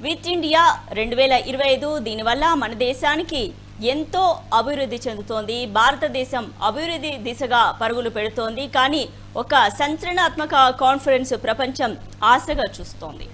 With India 2025 దీనివల్ల మన దేశానికి ఎంతో అభివృద్ధి చెందుతోంది. భారతదేశం అభివృద్ధి దిశగా పరుగులు పెడుతోంది. కానీ ఒక సంచలనాత్మక కాన్ఫరెన్స్ ప్రపంచం ఆశగా చూస్తోంది.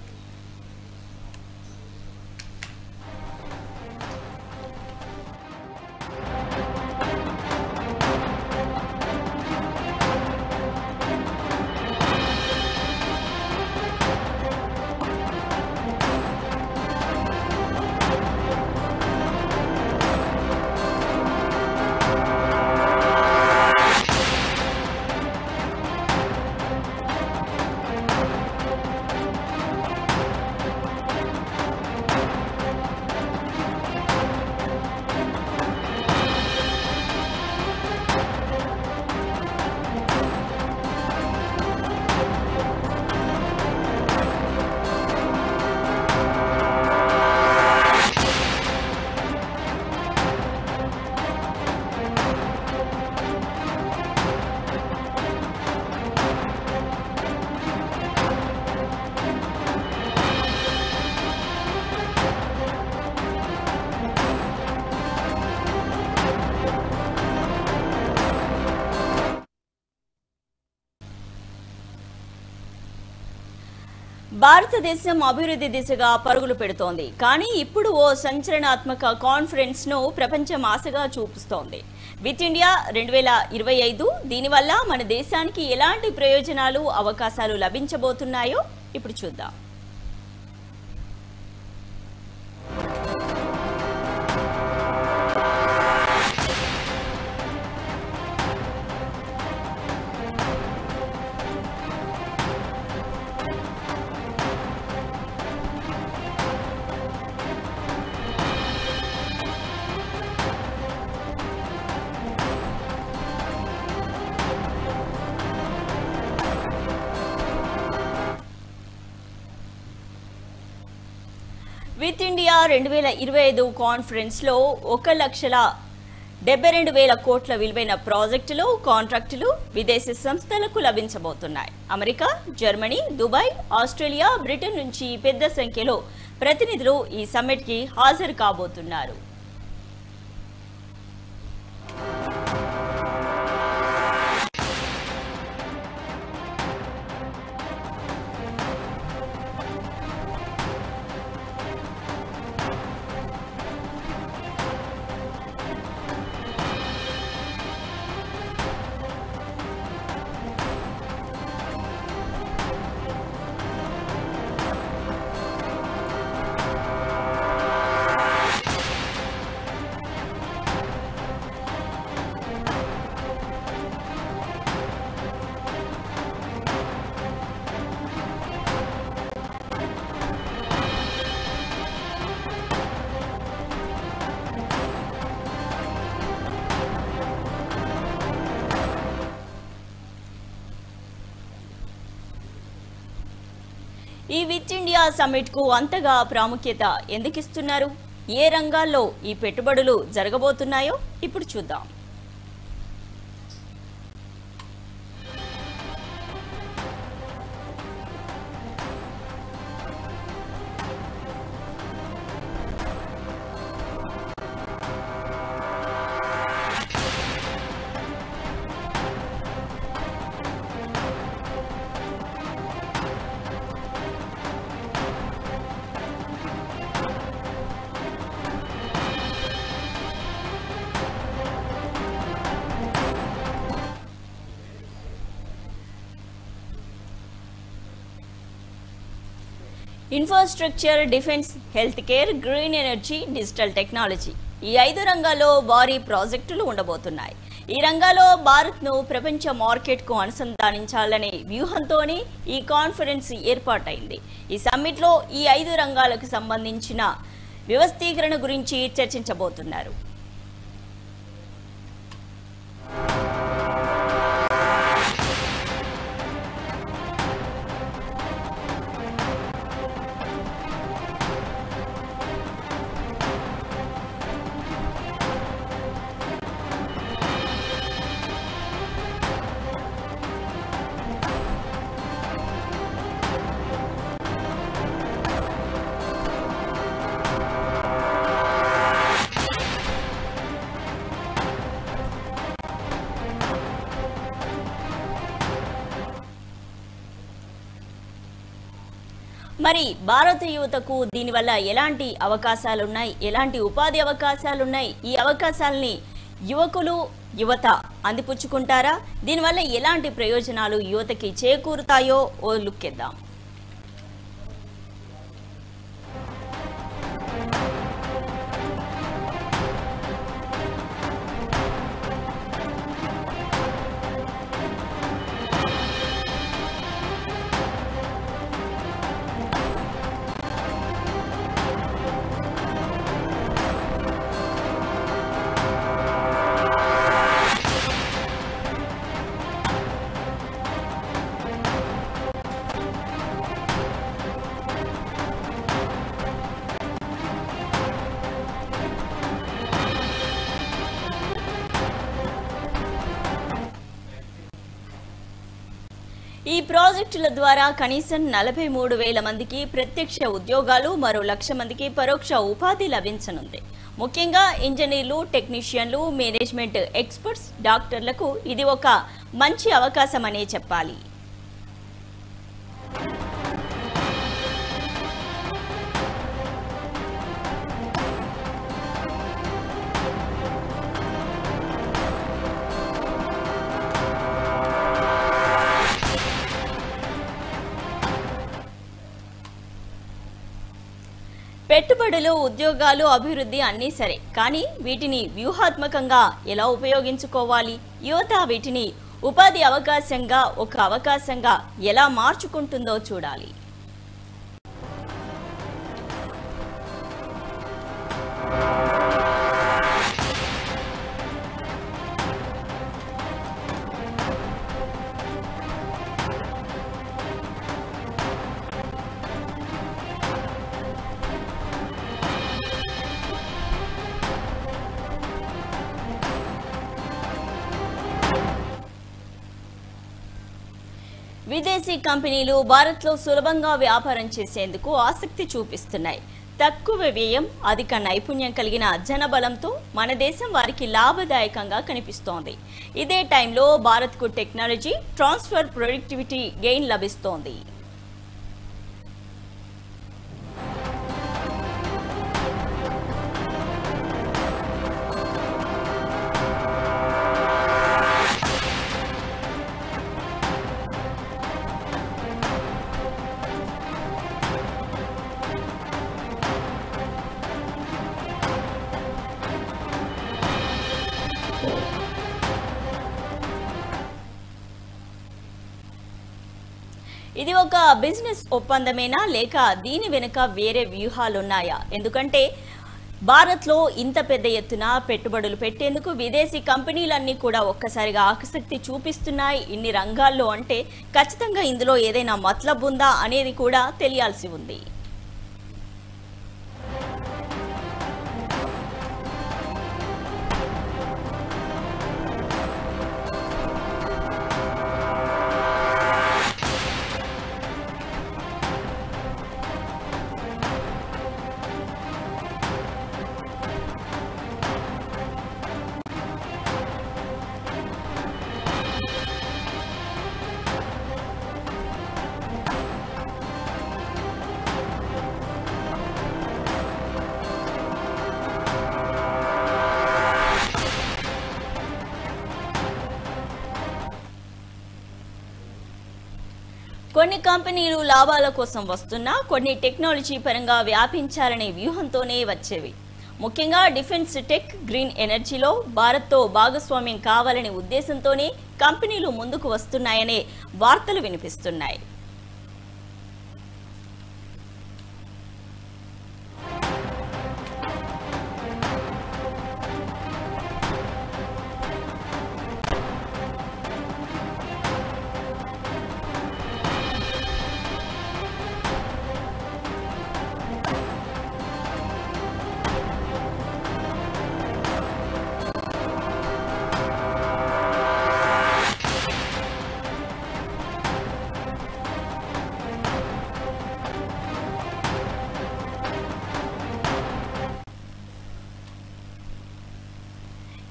భారతదేశం అభివృద్ధి దిశగా పరుగులు పెడుతోంది. కానీ ఇప్పుడు ఓ సంచలనాత్మక కాన్ఫరెన్స్ ను ప్రపంచం ఆశగా చూపిస్తోంది. విత్ ఇండియా 2025 దీనివల్ల మన దేశానికి ఎలాంటి ప్రయోజనాలు, అవకాశాలు లభించబోతున్నాయో ఇప్పుడు చూద్దాం. విత్ ఇండియా 2025 కాన్ఫరెన్స్ లో 1,72,000 కోట్ల విలువైన ప్రాజెక్టులు, కాంట్రాక్టులు విదేశీ సంస్థలకు లభించబోతున్నాయి. America, Germany, Dubai, Australia, Britain నుంచి పెద్ద సంఖ్యలో ప్రతినిధులు ఈ సమ్మిట్ కి హాజరు కాబోతున్నారు. ఈ విత్ ఇండియా సమ్మిట్ కు అంతగా ప్రాముఖ్యత ఎందుకు ఇస్తున్నారు? ఏ రంగాల్లో ఈ పెట్టుబడులు జరగబోతున్నాయో ఇప్పుడు చూద్దాం. Infrastructure, defence, health care, green energy, digital technology ఈ 5 రంగాల్లో భారీ ప్రాజెక్టులు ఉండబోతున్నాయి. ఈ రంగాల్లో భారత్ను ప్రపంచ మార్కెట్కు అనుసంధానించాలనే వ్యూహంతోనే ఈ కాన్ఫరెన్స్ ఏర్పాటైంది. ఈ సమ్మిట్లో ఈ 5 రంగాలకు సంబంధించిన వ్యవస్థీకరణ గురించి చర్చించబోతున్నారు. మరి భారత యువతకు దీనివల్ల ఎలాంటి అవకాశాలున్నాయి, ఎలాంటి ఉపాధి అవకాశాలున్నాయి, ఈ అవకాశాలని యువత అందిపుచ్చుకుంటారా? దీనివల్ల ఎలాంటి ప్రయోజనాలు యువతకి చేకూరుతాయో ఓ లుక్కేద్దాం. ఈ ప్రాజెక్టుల ద్వారా కనీసం 43,000 మందికి ప్రత్యక్ష ఉద్యోగాలు, మరో 1,00,000 మందికి పరోక్ష ఉపాధి లభించనుంది. ముఖ్యంగా ఇంజనీర్లు, టెక్నీషియన్లు, మేనేజ్మెంట్ ఎక్స్పర్ట్స్, డాక్టర్లకు ఇది ఒక మంచి అవకాశమనే చెప్పాలి. పెట్టుబడులు, ఉద్యోగాలు, అభివృద్ధి అన్నీ సరే, కానీ వీటిని వ్యూహాత్మకంగా ఎలా ఉపయోగించుకోవాలి? యువత వీటిని ఉపాధి అవకాశంగా, ఒక అవకాశంగా ఎలా మార్చుకుంటుందో చూడాలి. విదేశీ కంపెనీలు భారత్లో సులభంగా వ్యాపారం చేసేందుకు ఆసక్తి చూపిస్తున్నాయి. తక్కువ వ్యయం, అధిక నైపుణ్యం కలిగిన జనబలంతో మన దేశం వారికి లాభదాయకంగా కనిపిస్తోంది. ఇదే టైంలో భారత్కు టెక్నాలజీ ట్రాన్స్ఫర్, ప్రొడక్టివిటీ గెయిన్ లభిస్తోంది. ఇది ఒక బిజినెస్ ఒప్పందమేనా, లేక దీని వెనుక వేరే వ్యూహాలున్నాయా? ఎందుకంటే భారత్లో ఇంత పెద్ద ఎత్తున పెట్టుబడులు పెట్టేందుకు విదేశీ కంపెనీలన్నీ కూడా ఒక్కసారిగా ఆసక్తి చూపిస్తున్నాయి ఇన్ని రంగాల్లో అంటే ఖచ్చితంగా ఇందులో ఏదైనా మతలబ్ ఉందా అనేది కూడా తెలియాల్సి ఉంది. కొన్ని కంపెనీలు లాభాల కోసం వస్తున్నా కొన్ని టెక్నాలజీ పరంగా వ్యాపించాలనే వ్యూహంతోనే వచ్చేవి. ముఖ్యంగా డిఫెన్స్, టెక్, గ్రీన్ ఎనర్జీలో భారత్తో భాగస్వామ్యం కావాలనే ఉద్దేశంతోనే కంపెనీలు ముందుకు వస్తున్నాయనే వార్తలు వినిపిస్తున్నాయి.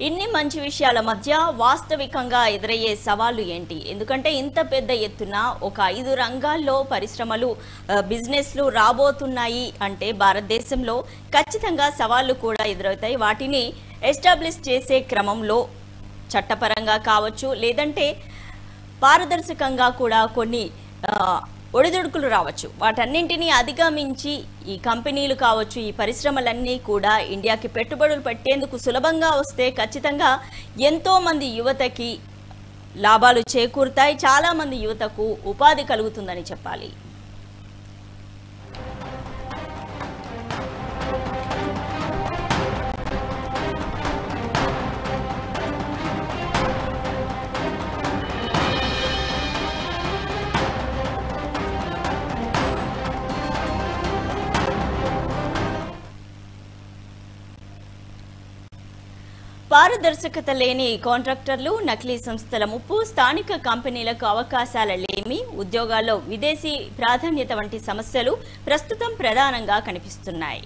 ఇన్ని మంచి విషయాల మధ్య వాస్తవికంగా ఎదురయ్యే సవాళ్లు ఏంటి? ఎందుకంటే ఇంత పెద్ద ఎత్తున ఒక 5 రంగాల్లో పరిశ్రమలు బిజినెస్లు రాబోతున్నాయి అంటే భారతదేశంలో ఖచ్చితంగా సవాళ్లు కూడా ఎదురవుతాయి. వాటిని ఎస్టాబ్లిష్ చేసే క్రమంలో చట్టపరంగా కావచ్చు, లేదంటే పారదర్శకంగా కూడా కొన్ని ఒడిదుడుకులు రావచ్చు. వాటన్నింటినీ అధిగమించి ఈ కంపెనీలు కావచ్చు, ఈ పరిశ్రమలన్నీ కూడా ఇండియాకి పెట్టుబడులు పెట్టేందుకు సులభంగా వస్తే ఖచ్చితంగా ఎంతో మంది యువతకి లాభాలు చేకూరుతాయి. చాలా మంది యువతకు ఉపాధి కలుగుతుందని చెప్పాలి. పారదర్శకత లేని కాంట్రాక్టర్లు, నకిలీ సంస్థల ముప్పు, స్థానిక కంపెనీలకు అవకాశాల లేమి, ఉద్యోగాల్లో విదేశీ ప్రాధాన్యత వంటి సమస్యలు ప్రస్తుతం ప్రధానంగా కనిపిస్తున్నాయి.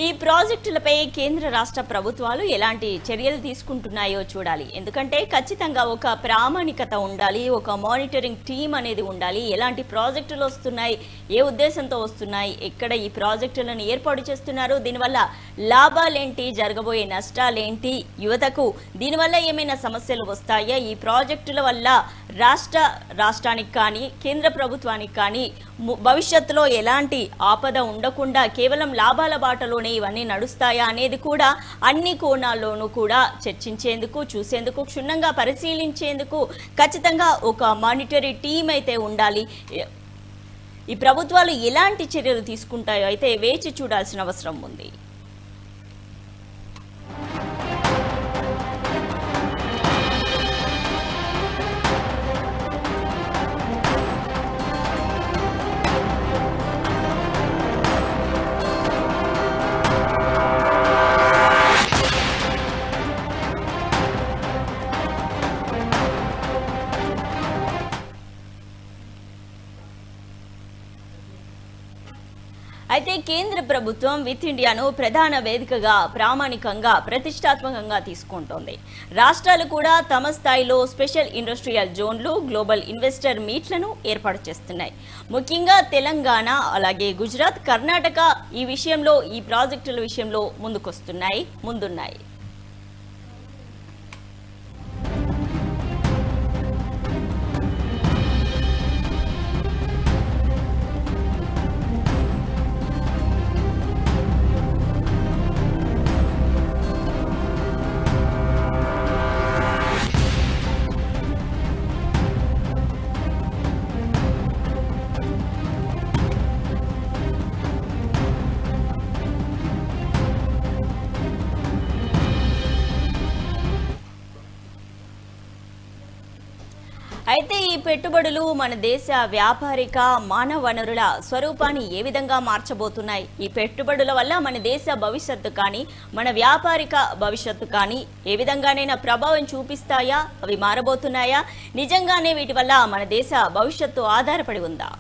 ఈ ప్రాజెక్టులపై కేంద్ర రాష్ట్ర ప్రభుత్వాలు ఎలాంటి చర్యలు తీసుకుంటున్నాయో చూడాలి. ఎందుకంటే ఖచ్చితంగా ఒక ప్రామాణికత ఉండాలి, ఒక మానిటరింగ్ టీం అనేది ఉండాలి. ఎలాంటి ప్రాజెక్టులు వస్తున్నాయి, ఏ ఉద్దేశంతో వస్తున్నాయి, ఎక్కడ ఈ ప్రాజెక్టులను ఏర్పాటు చేస్తున్నారు, దీనివల్ల లాభాలేంటి, జరగబోయే నష్టాలేంటి, యువతకు దీనివల్ల ఏమైనా సమస్యలు వస్తాయా, ఈ ప్రాజెక్టుల వల్ల రాష్ట్రానికి కానీ కేంద్ర ప్రభుత్వానికి కానీ భవిష్యత్తులో ఎలాంటి ఆపద ఉండకుండా కేవలం లాభాల బాటలోనే ఇవన్నీ నడుస్తాయా అనేది కూడా అన్ని కోణాల్లోనూ కూడా చర్చించేందుకు, చూసేందుకు, క్షుణ్ణంగా పరిశీలించేందుకు ఖచ్చితంగా ఒక మానిటరీ టీం అయితే ఉండాలి. ఈ ప్రభుత్వాలు ఎలాంటి చర్యలు తీసుకుంటాయో అయితే వేచి చూడాల్సిన అవసరం ఉంది. అయితే కేంద్ర ప్రభుత్వం విత్ ఇండియాను ప్రధాన వేదికగా ప్రామాణికంగా ప్రతిష్టాత్మకంగా తీసుకుంటోంది. రాష్ట్రాలు కూడా తమ స్థాయిలో స్పెషల్ ఇండస్ట్రియల్ జోన్లు, గ్లోబల్ ఇన్వెస్టర్ మీట్లను ఏర్పాటు చేస్తున్నాయి. ముఖ్యంగా తెలంగాణ, అలాగే గుజరాత్, కర్ణాటక ఈ ప్రాజెక్టుల విషయంలో ముందున్నాయి. అయితే ఈ పెట్టుబడులు మన దేశ వ్యాపారిక మానవ వనరుల స్వరూపాన్ని ఏ విధంగా మార్చబోతున్నాయి, ఈ పెట్టుబడుల వల్ల మన దేశ భవిష్యత్తు కానీ మన వ్యాపారిక భవిష్యత్తు కానీ ఏ విధంగానైనా ప్రభావం చూపిస్తాయా, అవి మారబోతున్నాయా, నిజంగానే వీటి వల్ల మన దేశ భవిష్యత్తు ఆధారపడి ఉందా?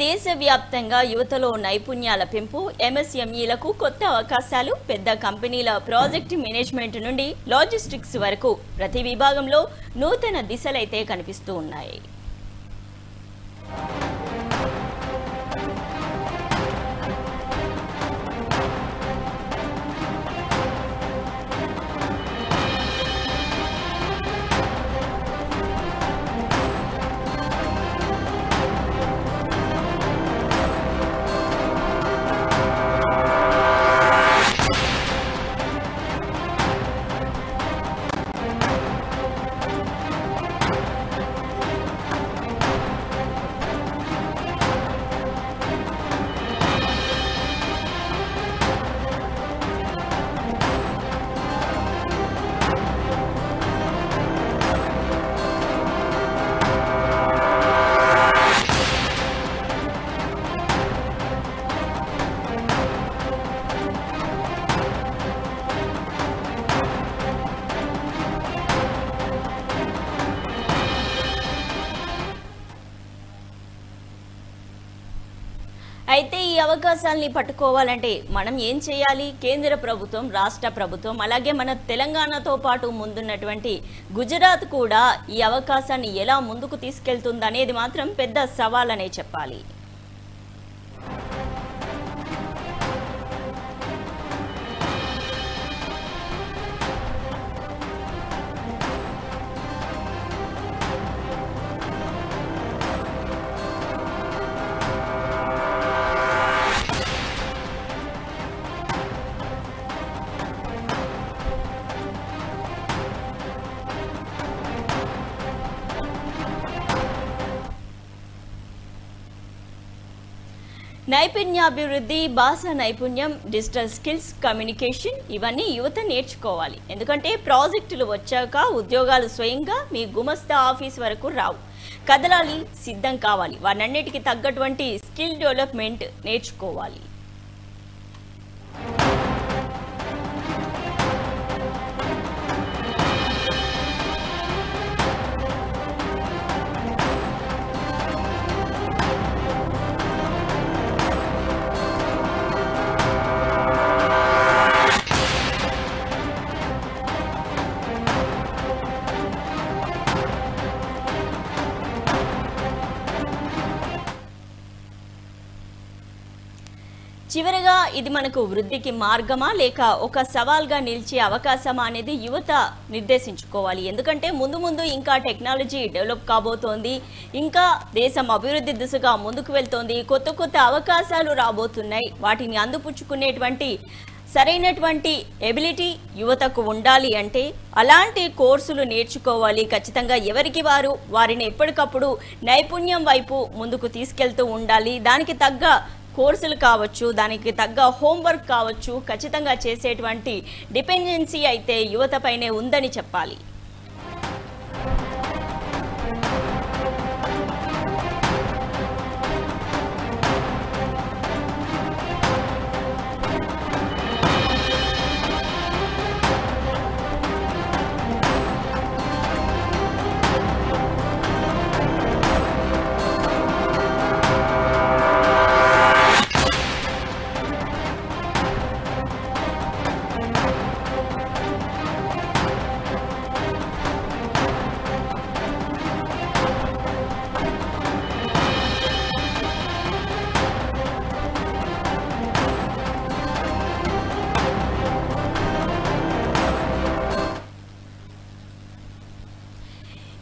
దేశవ్యాప్తంగా యువతలో నైపుణ్యాల పెంపు, ఎంఎస్ఎంఈలకు కొత్త అవకాశాలు, పెద్ద కంపెనీల ప్రాజెక్ట్ మేనేజ్మెంట్ నుండి లాజిస్టిక్స్ వరకు ప్రతి విభాగంలో నూతన దిశలైతే కనిపిస్తూ ఉన్నాయి. అయితే ఈ అవకాశాలని పట్టుకోవాలంటే మనం ఏం చేయాలి? కేంద్ర ప్రభుత్వం, రాష్ట్ర ప్రభుత్వం, అలాగే మన తెలంగాణతో పాటు ముందున్నటువంటి గుజరాత్ కూడా ఈ అవకాశాన్ని ఎలా ముందుకు తీసుకెళ్తుందనేది మాత్రం పెద్ద సవాలనే చెప్పాలి. నైపుణ్యాభివృద్ధి, భాషా నైపుణ్యం, డిజిటల్ స్కిల్స్, కమ్యూనికేషన్ ఇవన్నీ యువత నేర్చుకోవాలి. ఎందుకంటే ప్రాజెక్టులు వచ్చాక ఉద్యోగాలు స్వయంగా మీ గుమస్తా ఆఫీస్ వరకు రావు. కదలాలి, సిద్ధం కావాలి. వాటన్నిటికీ తగ్గటువంటి స్కిల్ డెవలప్మెంట్ నేర్చుకోవాలి. చివరగా ఇది మనకు వృద్ధికి మార్గమా లేక ఒక సవాల్గా నిలిచే అవకాశమా అనేది యువత నిర్దేశించుకోవాలి. ఎందుకంటే ముందు ఇంకా టెక్నాలజీ డెవలప్ కాబోతోంది, ఇంకా దేశం అభివృద్ధి దిశగా ముందుకు వెళ్తోంది, కొత్త అవకాశాలు రాబోతున్నాయి. వాటిని అందిపుచ్చుకునేటువంటి సరైనటువంటి ఎబిలిటీ యువతకు ఉండాలి. అంటే అలాంటి కోర్సులు నేర్చుకోవాలి. ఖచ్చితంగా ఎవరికి వారిని ఎప్పటికప్పుడు నైపుణ్యం వైపు ముందుకు తీసుకెళ్తూ ఉండాలి. దానికి తగ్గ కోర్సులు కావచ్చు, దానికి తగ్గ హోంవర్క్ కావచ్చు, ఖచ్చితంగా చేసేటువంటి డిపెండెన్సీ అయితే యువతపైనే ఉందని చెప్పాలి.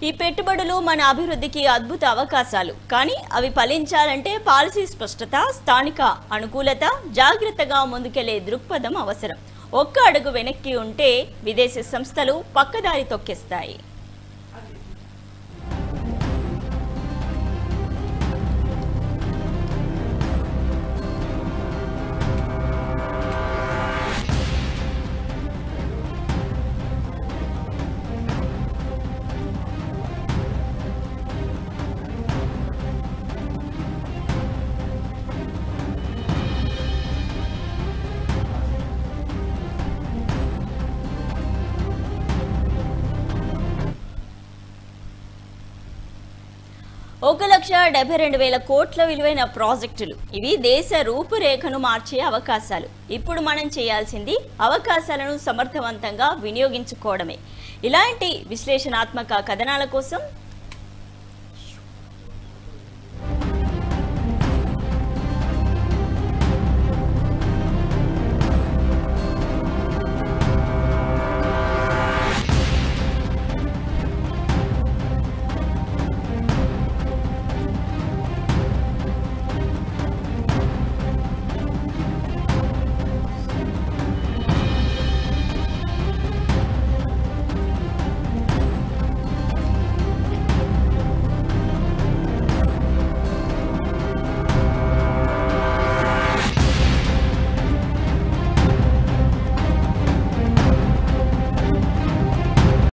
ఈ పెట్టుబడులు మన అభివృద్ధికి అద్భుత అవకాశాలు. కానీ అవి ఫలించాలంటే పాలసీ స్పష్టత, స్థానిక అనుకూలత, జాగ్రత్తగా ముందుకెళ్లే దృక్పథం అవసరం. ఒక్క అడుగు వెనక్కి ఉంటే విదేశీ సంస్థలు పక్కదారి తొక్కేస్తాయి. 1,72,000 కోట్ల విలువైన ప్రాజెక్టులు. ఇవి దేశ రూపురేఖను మార్చే అవకాశాలు. ఇప్పుడు మనం చేయాల్సింది అవకాశాలను సమర్థవంతంగా వినియోగించుకోవడమే. ఇలాంటి విశ్లేషణాత్మక కథనాల కోసం